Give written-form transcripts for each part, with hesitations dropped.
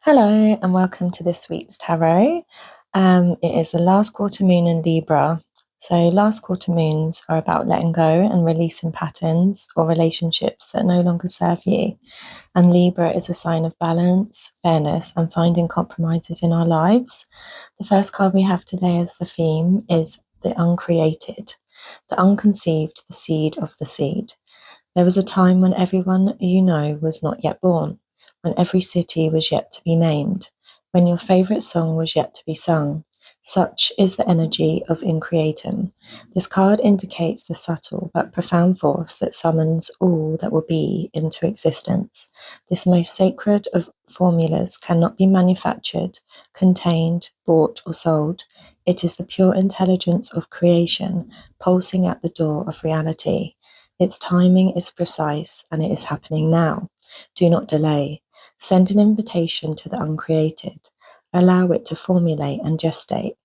Hello and welcome to this week's tarot. It is the last quarter moon in Libra. So, last quarter moons are about letting go and releasing patterns or relationships that no longer serve you. And Libra is a sign of balance, fairness, and finding compromises in our lives. The first card we have today as the theme is the uncreated, the unconceived, the seed of the seed. There was a time when everyone you know was not yet born, when every city was yet to be named, when your favourite song was yet to be sung. Such is the energy of Increatum. This card indicates the subtle but profound force that summons all that will be into existence. This most sacred of formulas cannot be manufactured, contained, bought, or sold. It is the pure intelligence of creation pulsing at the door of reality. Its timing is precise and it is happening now. Do not delay. Send an invitation to the uncreated. Allow it to formulate and gestate.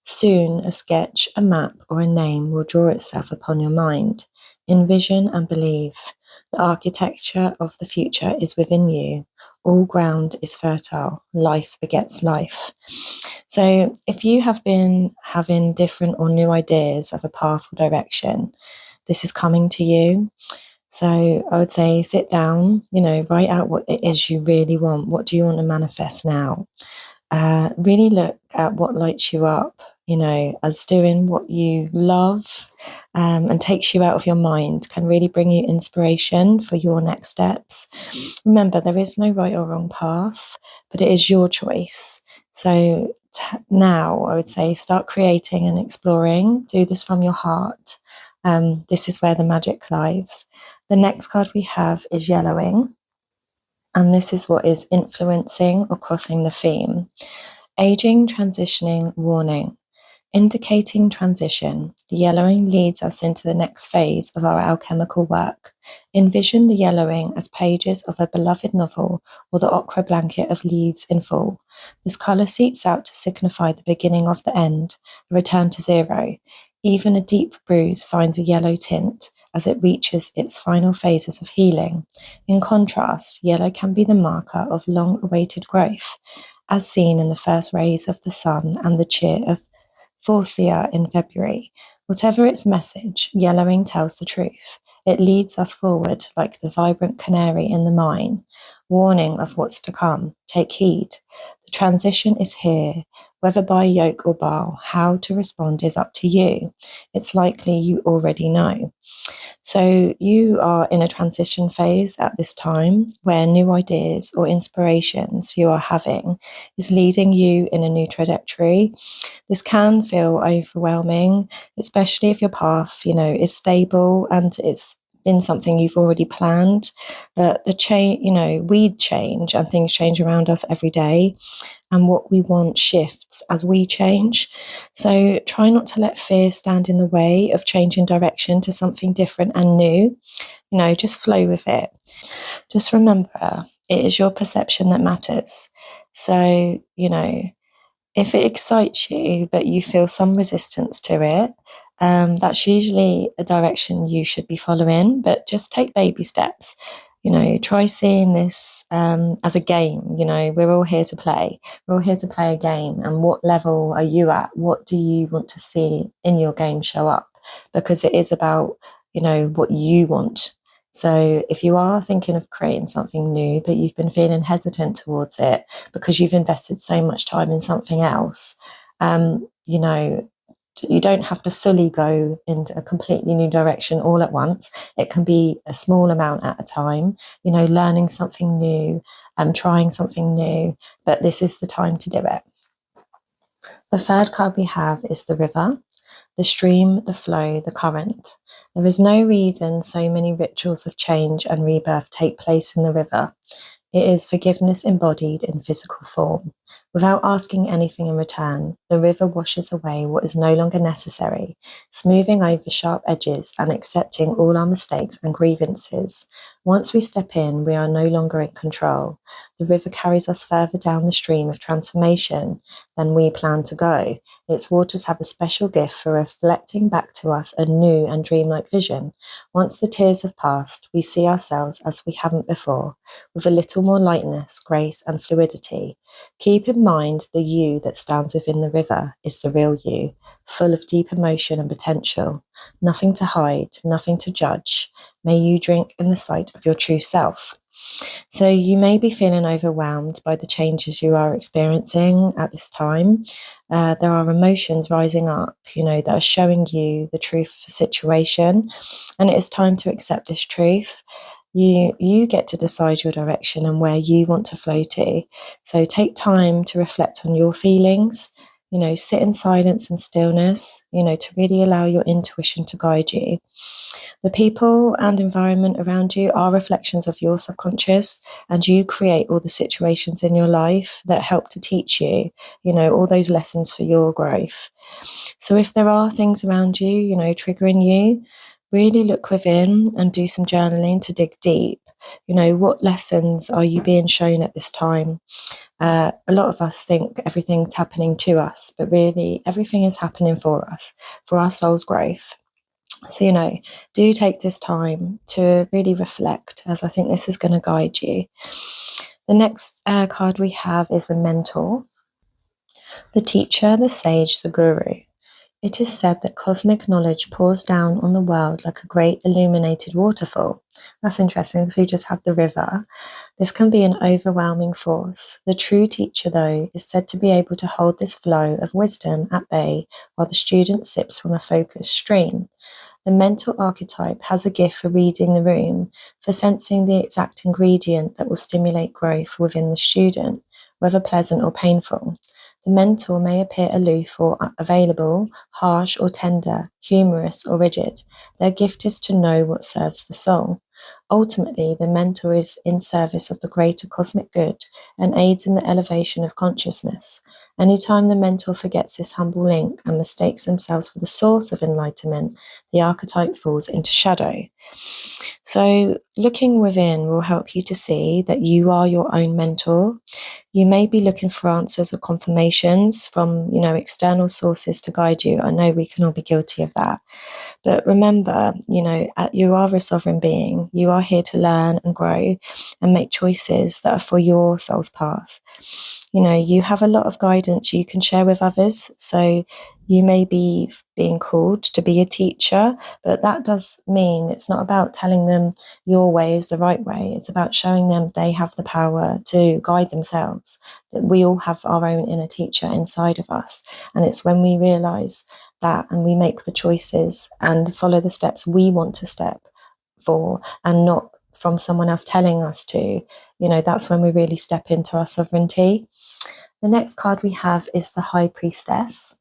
Soon a sketch, a map, or a name will draw itself upon your mind. Envision and believe. The architecture of the future is within you. All ground is fertile. Life begets life. So, if you have been having different or new ideas of a path or direction, this is coming to you. So I would say sit down, write out what it is you really want. What do you want to manifest now? Really look at what lights you up, as doing what you love and takes you out of your mind can really bring you inspiration for your next steps. Remember, there is no right or wrong path, but it is your choice. So now I would say start creating and exploring. Do this from your heart. This is where the magic lies. The next card we have is yellowing, and this is what is influencing or crossing the theme. Aging, transitioning, warning. Indicating transition, the yellowing leads us into the next phase of our alchemical work. Envision the yellowing as pages of a beloved novel or the ochre blanket of leaves in fall. This colour seeps out to signify the beginning of the end, a return to zero. Even a deep bruise finds a yellow tint as it reaches its final phases of healing. In contrast, yellow can be the marker of long-awaited growth, as seen in the first rays of the sun and the cheer of Forsythia in February. Whatever its message, yellowing tells the truth. It leads us forward like the vibrant canary in the mine, warning of what's to come. Take heed. The transition is here. Whether by yoke or bow, how to respond is up to you. It's likely you already know. So you are in a transition phase at this time where new ideas or inspirations you are having is leading you in a new trajectory. This can feel overwhelming, especially if your path, is stable and it's been something you've already planned. But the change, we change and things change around us every day. And what we want shifts as we change. So try not to let fear stand in the way of changing direction to something different and new. Just flow with it. Just remember, it is your perception that matters. So, if it excites you, but you feel some resistance to it, that's usually a direction you should be following, but just take baby steps. Try seeing this as a game. We're all here to play. We're all here to play a game. And what level are you at? What do you want to see in your game show up? Because it is about, what you want. So if you are thinking of creating something new, but you've been feeling hesitant towards it because you've invested so much time in something else, you don't have to fully go into a completely new direction all at once. It can be a small amount at a time, learning something new, trying something new, but this is the time to do it. The third card we have is the river, the stream, the flow, the current. There is no reason so many rituals of change and rebirth take place in the river. It is forgiveness embodied in physical form. Without asking anything in return, the river washes away what is no longer necessary, smoothing over sharp edges and accepting all our mistakes and grievances. Once we step in, we are no longer in control. The river carries us further down the stream of transformation than we plan to go. Its waters have a special gift for reflecting back to us a new and dreamlike vision. Once the tears have passed, we see ourselves as we haven't before, with a little more lightness, grace, and fluidity. Keep in mind the you that stands within the river is the real you, full of deep emotion and potential. Nothing to hide, nothing to judge. May you drink in the sight of your true self. So you may be feeling overwhelmed by the changes you are experiencing at this time. There are emotions rising up, that are showing you the truth of the situation, and it is time to accept this truth. You get to decide your direction and where you want to flow to. So take time to reflect on your feelings. Sit in silence and stillness. To really allow your intuition to guide you. The people and environment around you are reflections of your subconscious, and you create all the situations in your life that help to teach you, all those lessons for your growth. So if there are things around you, triggering you, really look within and do some journaling to dig deep. What lessons are you being shown at this time? A lot of us think everything's happening to us, but really everything is happening for us, for our soul's growth. So, do take this time to really reflect, as I think this is going to guide you. The next card we have is the mentor, the teacher, the sage, the guru. It is said that cosmic knowledge pours down on the world like a great illuminated waterfall. That's interesting. So you just have the river. This can be an overwhelming force. The true teacher, though, is said to be able to hold this flow of wisdom at bay while the student sips from a focused stream. The mentor archetype has a gift for reading the room, for sensing the exact ingredient that will stimulate growth within the student, whether pleasant or painful. The mentor may appear aloof or available, harsh or tender, humorous or rigid. Their gift is to know what serves the soul. Ultimately, the mentor is in service of the greater cosmic good and aids in the elevation of consciousness. Anytime the mentor forgets this humble link and mistakes themselves for the source of enlightenment, the archetype falls into shadow. So, looking within will help you to see that you are your own mentor. You may be looking for answers or confirmations from, external sources to guide you. I know we can all be guilty of that. But remember, you are a sovereign being. You are here to learn and grow and make choices that are for your soul's path. You have a lot of guidance you can share with others. So you may be being called to be a teacher, but that does mean it's not about telling them your way is the right way. It's about showing them they have the power to guide themselves, that we all have our own inner teacher inside of us. And it's when we realize that and we make the choices and follow the steps we want to step for and not from someone else telling us to, that's when we really step into our sovereignty. The next card we have is the High Priestess.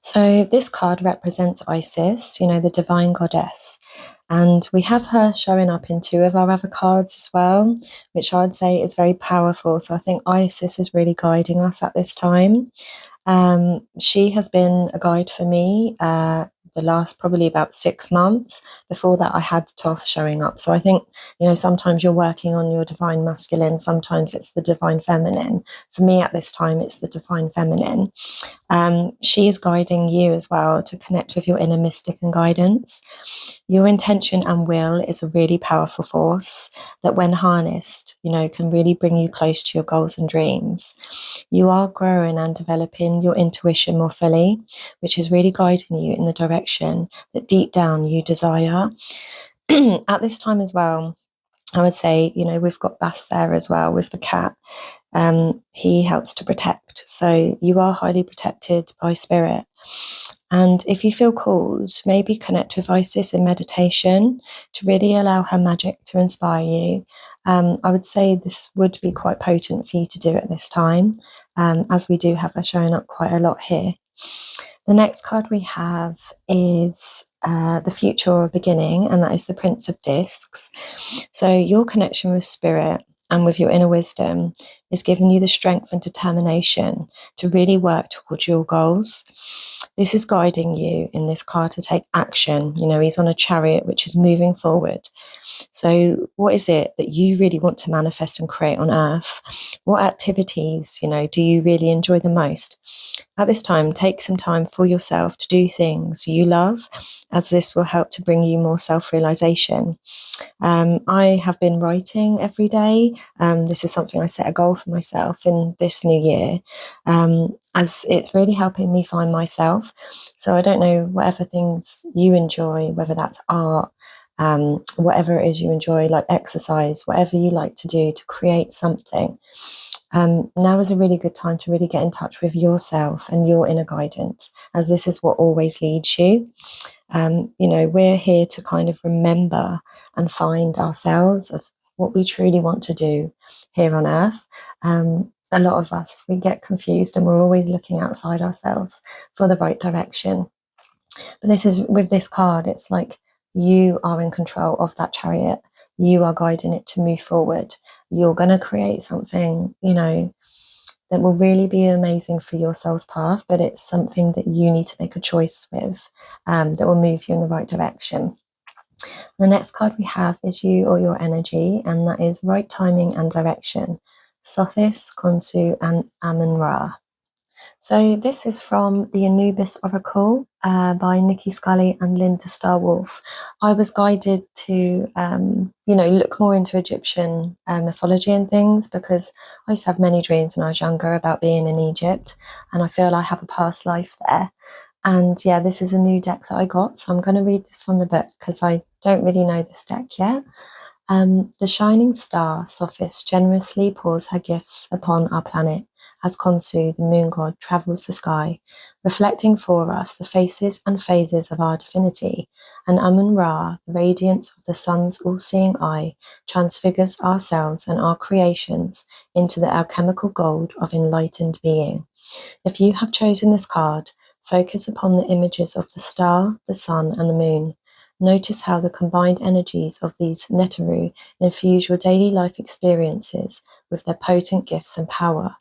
So this card represents Isis, the divine goddess. And we have her showing up in two of our other cards as well, which I'd say is very powerful. So I think Isis is really guiding us at this time. She has been a guide for me the last probably about 6 months. Before that, I had Toph showing up. So I think, sometimes you're working on your divine masculine, sometimes it's the divine feminine. For me at this time, it's the divine feminine. She is guiding you as well to connect with your inner mystic and guidance. Your intention and will is a really powerful force that when harnessed, can really bring you close to your goals and dreams. You are growing and developing your intuition more fully, which is really guiding you in the direction that deep down you desire. At this time as well, I would say, we've got Bass there as well with the cat. He helps to protect. So you are highly protected by spirit. And if you feel called, maybe connect with Isis in meditation to really allow her magic to inspire you. I would say this would be quite potent for you to do at this time, as we do have her showing up quite a lot here. The next card we have is the future or beginning, and that is the Prince of Discs. So your connection with spirit and with your inner wisdom is giving you the strength and determination to really work towards your goals. This is guiding you in this card to take action. You know, he's on a chariot which is moving forward. So what is it that you really want to manifest and create on earth? What activities, you know, do you really enjoy the most? At this time, take some time for yourself to do things you love, as this will help to bring you more self-realization. I have been writing every day. This is something I set a goal for myself in this new year, as it's really helping me find myself. So I don't know, whatever things you enjoy, whether that's art, whatever it is you enjoy, like exercise, whatever you like to do to create something. Now is a really good time to really get in touch with yourself and your inner guidance, as this is what always leads you. You know, we're here to kind of remember and find ourselves of what we truly want to do here on earth. A lot of us, we get confused and we're always looking outside ourselves for the right direction. But this is, with this card, it's like you are in control of that chariot. You are guiding it to move forward. You're going to create something, you know, that will really be amazing for your soul's path, but it's something that you need to make a choice with, that will move you in the right direction. The next card we have is you or your energy, and that is right timing and direction. Sothis, Khonsu, and Amun-Ra. So this is from the Anubis Oracle by Nikki Scully and Linda Starwolf. I was guided to, you know, look more into Egyptian mythology and things, because I used to have many dreams when I was younger about being in Egypt, and I feel I have a past life there. And yeah, this is a new deck that I got, so I'm going to read this from the book because I don't really know this deck yet. The shining star, Sophis, generously pours her gifts upon our planet as Khonsu, the moon god, travels the sky, reflecting for us the faces and phases of our divinity. And Amun-Ra, the radiance of the sun's all-seeing eye, transfigures ourselves and our creations into the alchemical gold of enlightened being. If you have chosen this card, focus upon the images of the star, the sun, and the moon. Notice how the combined energies of these Neteru infuse your daily life experiences with their potent gifts and power.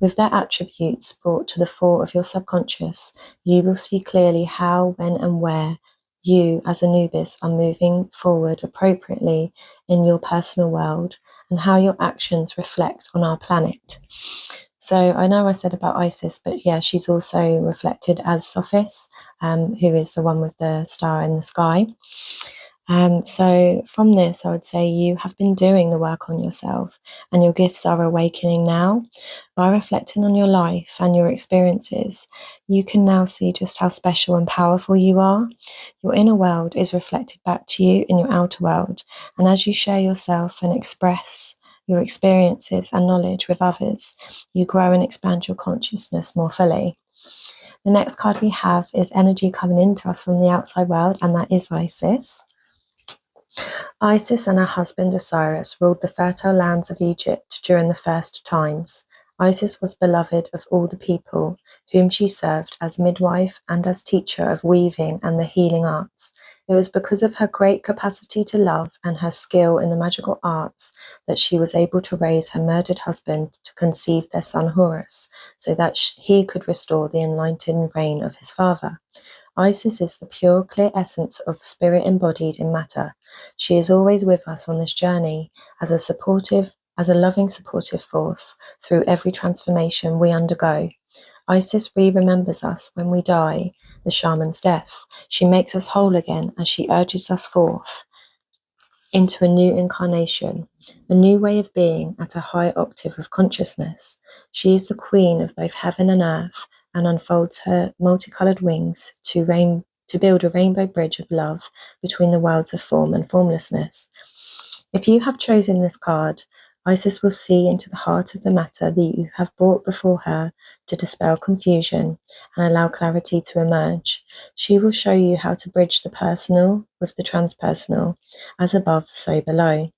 With their attributes brought to the fore of your subconscious, you will see clearly how, when, and where you, as Anubis, are moving forward appropriately in your personal world, and how your actions reflect on our planet. So I know I said about Isis, but yeah, she's also reflected as Sophis, who is the one with the star in the sky. So from this, I would say you have been doing the work on yourself, and your gifts are awakening now. By reflecting on your life and your experiences, you can now see just how special and powerful you are. Your inner world is reflected back to you in your outer world, and as you share yourself and express your experiences and knowledge with others, you grow and expand your consciousness more fully. The next card we have is energy coming into us from the outside world, and that is Isis. Isis and her husband Osiris ruled the fertile lands of Egypt during the first times. Isis was beloved of all the people, whom she served as midwife and as teacher of weaving and the healing arts. It was because of her great capacity to love and her skill in the magical arts that she was able to raise her murdered husband to conceive their son Horus, so that he could restore the enlightened reign of his father. Isis is the pure, clear essence of spirit embodied in matter. She is always with us on this journey as a loving, supportive force through every transformation we undergo. Isis remembers us when we die, the shaman's death. She makes us whole again as she urges us forth into a new incarnation, a new way of being at a high octave of consciousness. She is the queen of both heaven and earth, and unfolds her multicolored wings to build a rainbow bridge of love between the worlds of form and formlessness. If you have chosen this card, Isis will see into the heart of the matter that you have brought before her to dispel confusion and allow clarity to emerge. She will show you how to bridge the personal with the transpersonal, as above, so below.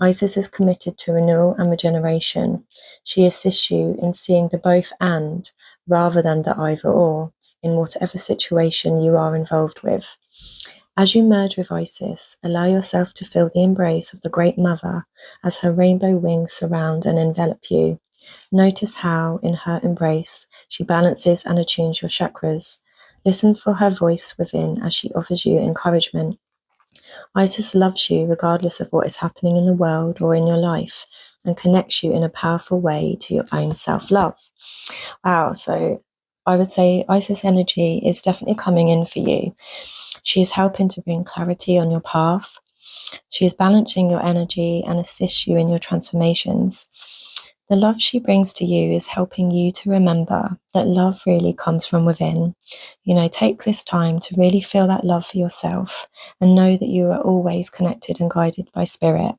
Isis is committed to renewal and regeneration. She assists you in seeing the both and, rather than the either or, in whatever situation you are involved with. As you merge with Isis, allow yourself to feel the embrace of the Great Mother as her rainbow wings surround and envelop you. Notice how, in her embrace, she balances and attunes your chakras. Listen for her voice within as she offers you encouragement. Isis loves you regardless of what is happening in the world or in your life and connects you in a powerful way to your own self-love. Wow, so I would say Isis energy is definitely coming in for you. She is helping to bring clarity on your path. She is balancing your energy and assists you in your transformations. The love she brings to you is helping you to remember that love really comes from within. Take this time to really feel that love for yourself and know that you are always connected and guided by spirit.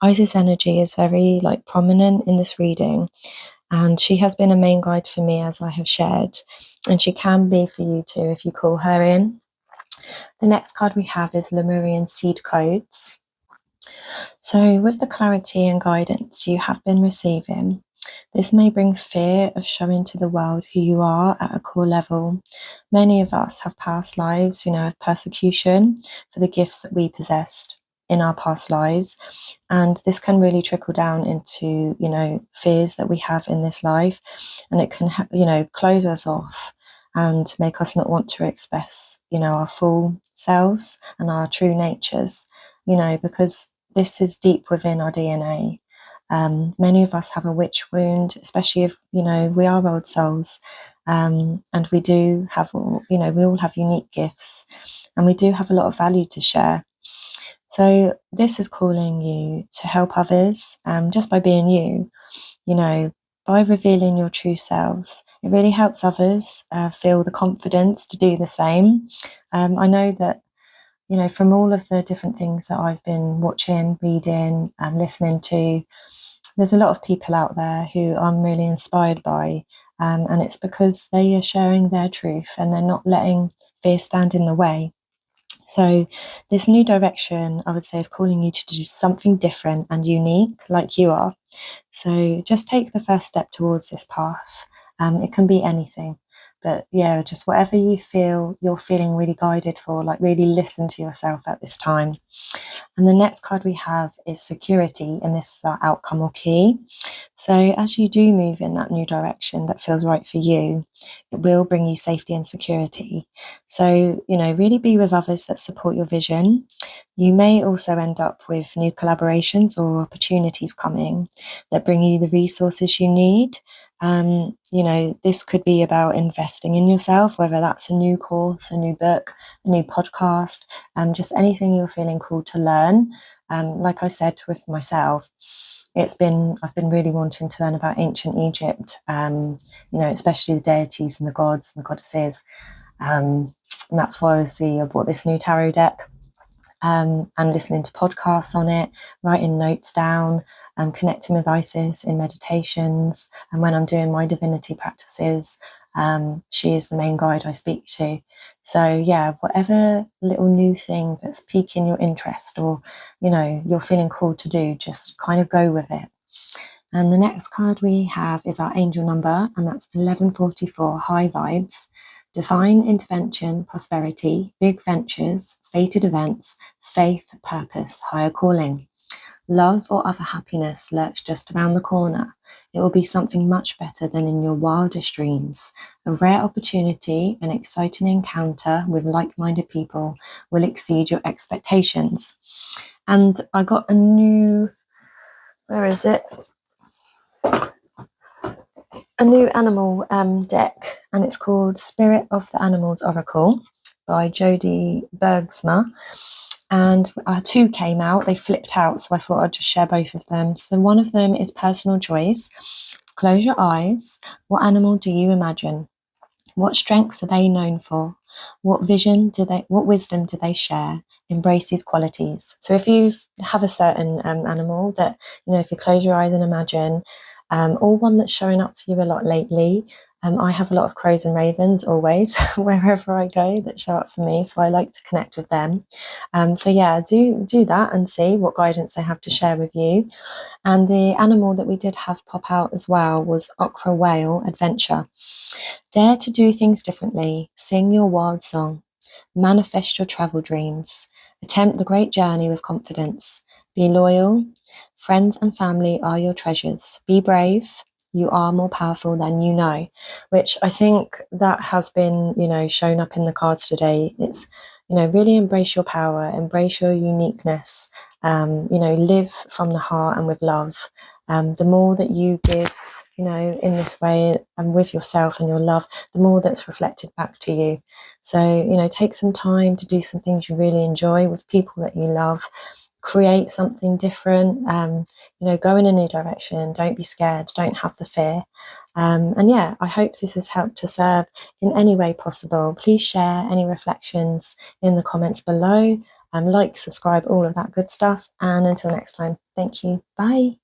Isis energy is very prominent in this reading, and she has been a main guide for me, as I have shared, and she can be for you too if you call her in. The next card we have is Lemurian seed codes. So, with the clarity and guidance you have been receiving, this may bring fear of showing to the world who you are at a core level. Many of us have past lives, of persecution for the gifts that we possessed in our past lives. And this can really trickle down into, fears that we have in this life. And it can, close us off and make us not want to express, our full selves and our true natures, because this is deep within our DNA. Many of us have a witch wound, especially if, we are old souls. And we do have, we all have unique gifts, and we do have a lot of value to share. So this is calling you to help others, just by being you, by revealing your true selves. It really helps others feel the confidence to do the same. I know that, from all of the different things that I've been watching, reading, and listening to, there's a lot of people out there who I'm really inspired by, and it's because they are sharing their truth and they're not letting fear stand in the way. So this new direction, I would say, is calling you to do something different and unique, like you are. So just take the first step towards this path. It can be anything, but yeah, just whatever you feel you're feeling really guided for, really listen to yourself at this time. And the next card we have is security, and this is our outcome or key. So as you do move in that new direction that feels right for you, it will bring you safety and security. So, really be with others that support your vision. You may also end up with new collaborations or opportunities coming that bring you the resources you need. This could be about investing in yourself, whether that's a new course, a new book, a new podcast, just anything you're feeling called to learn. Like I said with myself, I've been really wanting to learn about ancient Egypt, especially the deities and the gods and the goddesses. And that's why I bought this new tarot deck, and listening to podcasts on it, writing notes down, connecting with Isis in meditations. And when I'm doing my divinity practices, she is the main guide I speak to. So yeah, whatever little new thing that's piquing your interest or, you're feeling called to do, just kind of go with it. And the next card we have is our angel number, and that's 1144, high vibes. Divine intervention, prosperity, big ventures, fated events, faith, purpose, higher calling. Love or other happiness lurks just around the corner. It will be something much better than in your wildest dreams. A rare opportunity, an exciting encounter with like-minded people will exceed your expectations. And I got a new, where is it? A new animal deck, and it's called Spirit of the Animals Oracle by Jodie Bergsma. And two came out, they flipped out, so I thought I'd just share both of them. So one of them is personal choice. Close your eyes. What animal do you imagine? What strengths are they known for? What wisdom do they share? Embrace these qualities. So if you have a certain animal that, if you close your eyes and imagine, or one that's showing up for you a lot lately. I have a lot of crows and ravens always, wherever I go, that show up for me. So I like to connect with them. So yeah, do that and see what guidance they have to share with you. And the animal that we did have pop out as well was Ochre Whale Adventure. Dare to do things differently. Sing your wild song. Manifest your travel dreams. Attempt the great journey with confidence. Be loyal. Friends and family are your treasures. Be brave. You are more powerful than you know, which I think that has been, shown up in the cards today. It's, really embrace your power, embrace your uniqueness, live from the heart and with love. The more that you give, in this way and with yourself and your love, the more that's reflected back to you. So, take some time to do some things you really enjoy with people that you love. Create something different, go in a new direction. Don't be scared, don't have the fear. And yeah, I hope this has helped to serve in any way possible. Please share any reflections in the comments below. Like, subscribe, all of that good stuff. And until next time, thank you. Bye.